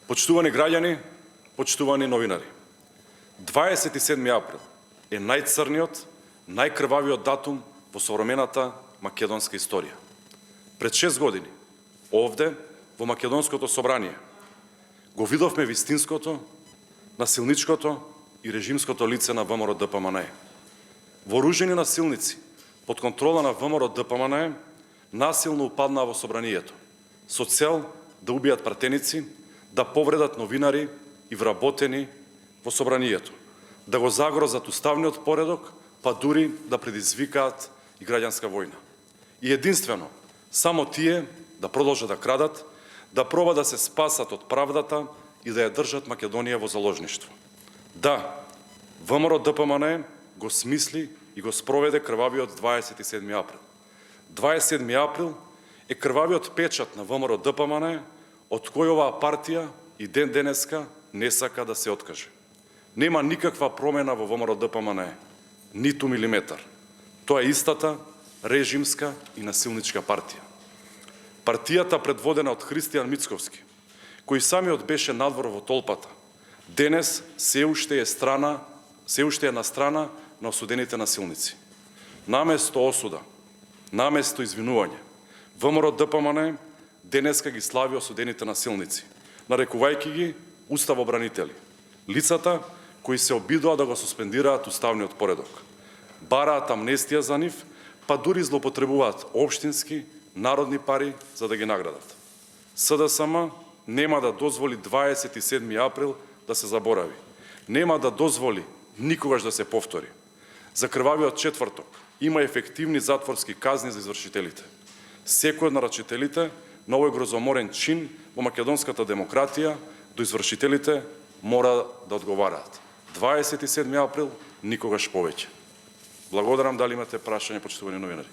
Почитувани граѓани, почитувани новинари, 27 април е најцрниот, најкрвавиот датум во современата македонска историја. Пред 6 години, овде, во Македонското собрание, го видовме вистинското, насилничкото и режимското лице на ВМРО-ДПМНЕ. Вооружени насилници под контрола на ВМРО-ДПМНЕ насилно упаднаа во собранието, со цел да убијат пратеници, да повредат новинари и вработени во собранието, да го загрозат уставниот поредок, па дури да предизвикаат и граѓанска војна. И единствено, само тие да продолжат да крадат, да проба да се спасат од правдата и да ја држат Македонија во заложништво. Да, ВМРО-ДПМНЕ го смисли и го спроведе крвавиот 27 април. 27 април е крвавиот печат на ВМРО-ДПМНЕ, од кој оваа партија и ден денеска не сака да се откаже. Нема никаква промена во ВМРО-ДПМНЕ, ниту милиметар. Тоа е истата режимска и насилничка партија. Партијата предводена од Христијан Мицковски, кој самиот беше надвор во толпата, денес се уште е на страна на осудените насилници. Наместо осуда, наместо извинување, ВМРО-ДПМНЕ денеска ги слави осудените насилници, нарекувајќи ги уставобранители, лицата кои се обидоа да го суспендираат уставниот поредок. Бараат амнестија за нив, па дури злоупотребуваат општински, народни пари за да ги наградат. СДСМ нема да дозволи 27 април да се заборави. Нема да дозволи никогаш да се повтори. За крвавиот четврток има ефективни затворски казни за извршителите. Секој од нарачителите на овој грозоморен чин во македонската демократија до извршителите мора да одговараат. 27 април никогаш повеќе. Благодарам, дали имате прашање, почитувани новинари.